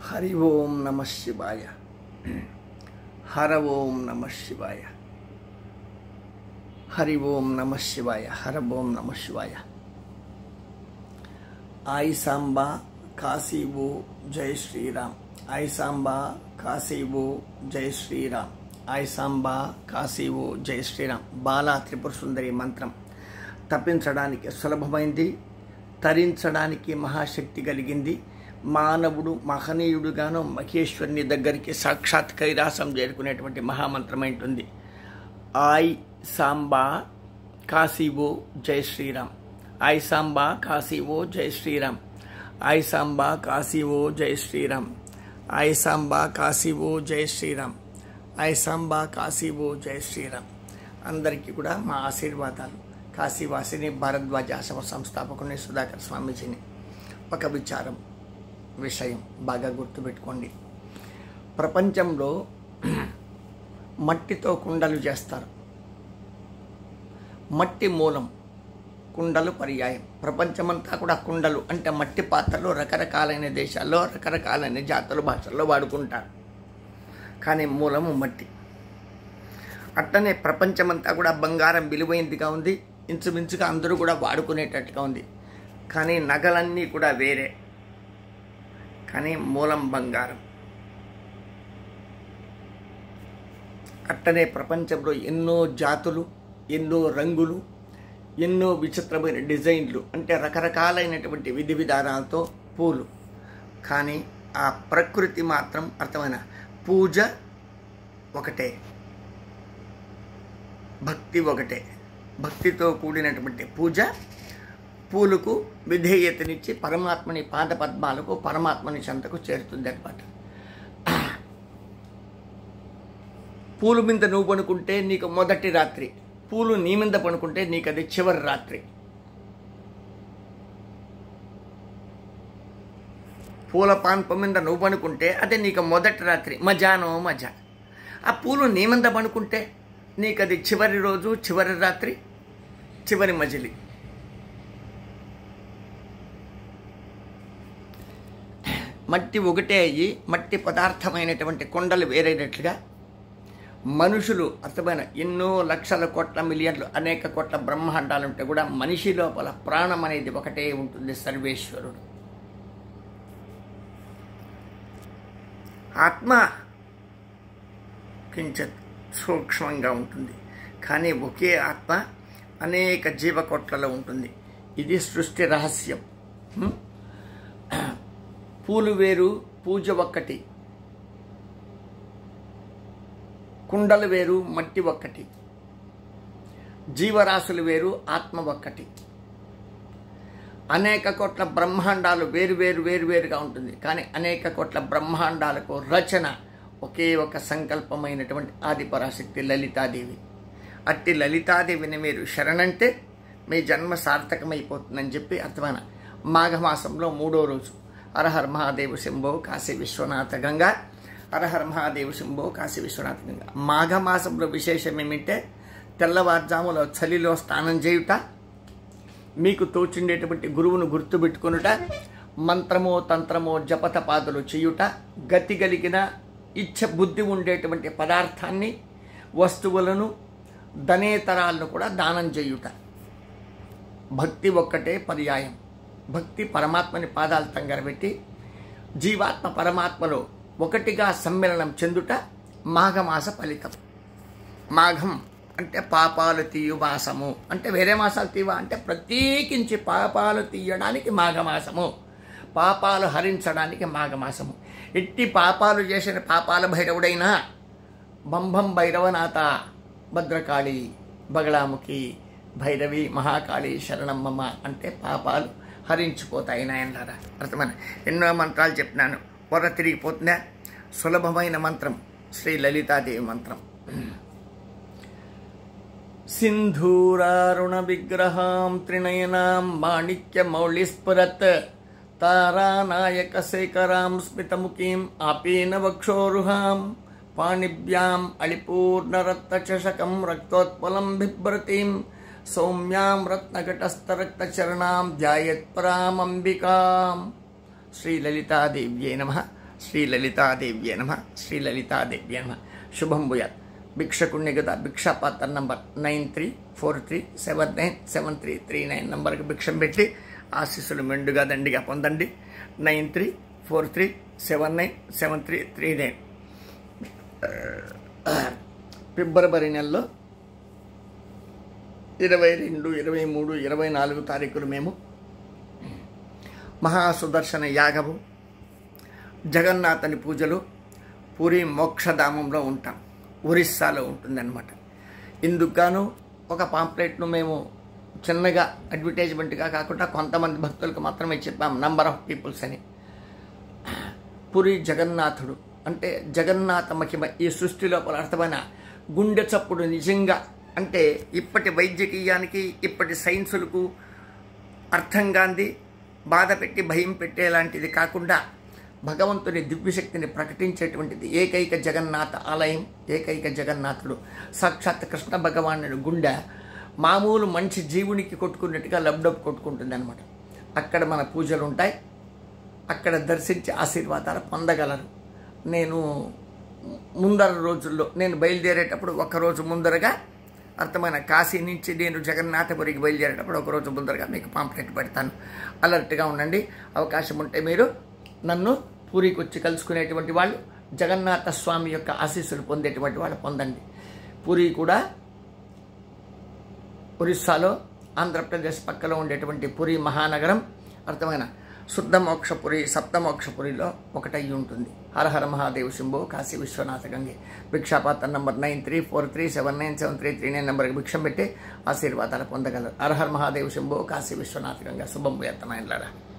हरि ओम नमः शिवाय। हर ओम नमः शिवाय। हरि ओम नमः शिवाय। हर ओम नमः शिवाय। आई सांबा काशी वो जय श्री राम। आई सांबा काशी वो जय श्री राम। आई सांबा काशी वो जय श्री राम। బాలా త్రిపుర సుందరి మంత్రం తప్పించడానికి సులభమైంది, తరించడానికి మహాశక్తి కలిగింది. మానవుడు మహనీయుడుగాను మహేశ్వరుని దగ్గరికి సాక్షాత్ కైలాసం చేరుకునేటువంటి మహామంత్రం ఉంటుంది. ఆయ్ సాంబా కాశీవో జై శ్రీరామ్. ఆయ్ సాంబా కాశీవో జై శ్రీరామ్. ఆయ్ సాంబా కాశీవో జై శ్రీరామ్. ఆయ్ సాంబా కాశీవో జై శ్రీరామ్. ఆయ్ సాంబా కాశీవో జై శ్రీరామ్. అందరికీ కూడా మా ఆశీర్వాదాలు. కాశీవాసిని భారద్వాజ ఆశ్రమ సంస్థాపకుని సుధాకర్ స్వామీజీని. ఒక విషయం బాగా గుర్తుపెట్టుకోండి. ప్రపంచంలో మట్టితో కుండలు చేస్తారు. మట్టి మూలం, కుండలు పర్యాయం. ప్రపంచమంతా కూడా కుండలు అంటే మట్టి పాత్రలు రకరకాలైన దేశాల్లో రకరకాలైన జాతుల భాషల్లో వాడుకుంటారు. కానీ మూలము మట్టి. అట్టనే ప్రపంచమంతా కూడా బంగారం విలువైందిగా ఉంది, ఇంచుమించుగా అందరూ కూడా వాడుకునేటట్టుగా ఉంది. కానీ నగలన్నీ కూడా వేరే, కానీ మూలం బంగారం. అట్టనే ప్రపంచంలో ఎన్నో జాతులు, ఎన్నో రంగులు, ఎన్నో విచిత్రమైన డిజైన్లు అంటే రకరకాలైనటువంటి విధి విధానాలతో పూలు. కానీ ఆ ప్రకృతి మాత్రం అర్థమైన పూజ ఒకటే, భక్తి ఒకటే. భక్తితో కూడినటువంటి పూజ పూలకు విధేయతనిచ్చి పరమాత్మని పాదపద్మాలకు, పరమాత్మని చెంతకు చేరుతుంది అన్నమాట. పూలు మీద నువ్వు పనుకుంటే నీకు మొదటి రాత్రి, పూలు నీ మీద పనుకుంటే నీకు అది చివరి రాత్రి. పూల పాన్ప మీద నువ్వు పనుకుంటే అదే నీకు మొదటి రాత్రి, మజానో మజా. ఆ పూలు నీ మీద పనుకుంటే నీకు అది చివరి రోజు, చివరి రాత్రి, చివరి మజిలి. మట్టి ఒకటే అయ్యి మట్టి పదార్థమైనటువంటి కొండలు వేరైనట్లుగా మనుషులు అర్థమైన ఎన్నో లక్షల కోట్ల మిలియన్లు అనేక కోట్ల బ్రహ్మాండాలు ఉంటే కూడా మనిషి లోపల ప్రాణం అనేది ఒకటే ఉంటుంది, సర్వేశ్వరుడు. ఆత్మ కించిత్ సూక్ష్మంగా ఉంటుంది, కానీ ఒకే ఆత్మ అనేక జీవకోట్లలో ఉంటుంది. ఇది సృష్టి రహస్యం. పూలు వేరు, పూజ ఒక్కటి. కుండలు వేరు, మట్టి ఒక్కటి. జీవరాశులు వేరు, ఆత్మ ఒక్కటి. అనేక కోట్ల బ్రహ్మాండాలు వేరు వేరు వేరు వేరుగా ఉంటుంది, కానీ అనేక కోట్ల బ్రహ్మాండాలకు రచన ఒకే ఒక సంకల్పమైనటువంటి ఆదిపరాశక్తి లలితాదేవి. అట్టి లలితాదేవిని మీరు శరణంటే మీ జన్మ సార్థకమైపోతుందని చెప్పి అర్థమైన మాఘమాసంలో 3వ రోజు హరహర మహాదేవ శంభో కాశీ విశ్వనాథ గంగా. హరహర మహాదేవ శంభో కాశీ విశ్వనాథ గంగా. మాఘమాసంలో విశేషం ఏమిటంటే తెల్లవారుజాములో చలిలో స్నానం చేయుట, మీకు తోచుండేటువంటి గురువును గుర్తుపెట్టుకొనుట, మంత్రమో తంత్రమో జపతపాదులు చేయుట, గతి కలిగిన ఇచ్చ బుద్ధి ఉండేటువంటి పదార్థాన్ని, వస్తువులను, ధనేతరాలను కూడా దానం చేయుట. భక్తి ఒక్కటే పర్యాయం. భక్తి పరమాత్మని పాదాలు తంగరబెట్టి జీవాత్మ పరమాత్మలో ఒకటిగా సమ్మేళనం చెందుట మాఘమాస ఫలితం. మాఘం అంటే పాపాలు తీయు మాసము. అంటే వేరే మాసాలు తీవా అంటే ప్రత్యేకించి పాపాలు తీయడానికి మాఘమాసము, పాపాలు హరించడానికి మాఘమాసము. ఎట్టి పాపాలు చేసిన పాపాల భైరవుడైనా బంభం భైరవనాథ, భద్రకాళి, బగళాముఖి, భైరవి, మహాకాళి శరణమ్మమ్మ అంటే పాపాలు హరించిపోతాయి నాయనలారా. అర్థమైన ఎన్నో మంత్రాలు చెప్పినాను, పొర తిరిగిపోతుందా? సులభమైన మంత్రం శ్రీ లలితాదేవి మంత్రం. సింధూరారుణ విగ్రహాం త్రినయనాం మాణిక్య మౌళిస్ఫురత్ తారానాయక శేఖరాం స్మితముఖీం ఆపీన వక్షోరుహాం పాణిభ్యాం అళిపూర్ణరత్నచషకం రక్తోత్పలం బిభ్రతీం సౌమ్యాం రత్నఘటస్థరక్తచరణాం ధ్యాయత్పరామంబికాం. శ్రీ లలితాదేవ్యై నమః. శ్రీ లలితాదేవ్యే నమ. శ్రీ లలితాదేవ్యే నమ. శుభం భూయాత్. భిక్షకుణ్ణి గదా భిక్షాపాత్ర నంబర్ 9343797339 నంబర్కి భిక్షం పెట్టి ఆశీస్సులు మెండుగా దండిగా పొందండి. 9343797339. ఫిబ్రవరి నెలలో 22, 23, 24 తారీఖులు మేము మహాసుదర్శన యాగము, జగన్నాథని పూజలు పూరి మోక్షధామంలో ఉంటాం. ఒరిస్సాలో ఉంటుందన్నమాట. ఇందుకు గాను ఒక పాంప్లెట్ను మేము చిన్నగా అడ్వర్టైజ్మెంట్గా కాకుండా కొంతమంది భక్తులకు మాత్రమే చెప్పాం, నంబర్ ఆఫ్ పీపుల్స్ అని. పూరి జగన్నాథుడు అంటే జగన్నాథ మహిమ ఈ సృష్టి లోపల అర్థమైన గుండె చప్పుడు నిజంగా అంటే ఇప్పటి వైద్యకీయానికి ఇప్పటి సైన్సులకు అర్థం కాంది, బాధ పెట్టి భయం పెట్టేలాంటిది కాకుండా భగవంతుని దివ్యశక్తిని ప్రకటించేటువంటిది ఏకైక జగన్నాథ ఆలయం. ఏకైక జగన్నాథుడు సాక్షాత్ కృష్ణ భగవానుడి గుండె మామూలు మంచి జీవునికి కొట్టుకున్నట్టుగా లబ్డబ్ కొట్టుకుంటుంది అనమాట. అక్కడ మన పూజలు ఉంటాయి. అక్కడ దర్శించి ఆశీర్వాదాలు పొందగలరు. నేను ముందర రోజుల్లో నేను బయలుదేరేటప్పుడు ఒకరోజు ముందరగా అర్థమైన కాశీ నుంచి నేను జగన్నాథపురికి బయలుదేరేటప్పుడు ఒకరోజు ముందరగా మీకు పాంప్లెట్ పెడతాను. అలర్ట్గా ఉండండి. అవకాశం ఉంటే మీరు నన్ను పూరికి వచ్చి కలుసుకునేటువంటి వాళ్ళు, జగన్నాథ స్వామి యొక్క ఆశీస్సులు పొందేటువంటి వాళ్ళు పొందండి. పూరి కూడా ఒరిస్సాలో ఆంధ్రప్రదేశ్ పక్కలో ఉండేటువంటి పూరి మహానగరం అర్థమైన శుద్ధమోక్షపురి సప్తమోక్షపురిలో ఒకటయ్యి ఉంటుంది. హర హర మహాదేవ్ శంభో కాశీ విశ్వనాథ గంగే. భిక్షాపాత్ర నంబర్ 9343797339 నంబర్కి భిక్షం పెట్టి ఆశీర్వాదాలు పొందగలరు. హర హర మహాదేవ్ శంభో కాశీ విశ్వనాథ గంగా. శుభం భూయాత్ నాయనలారా.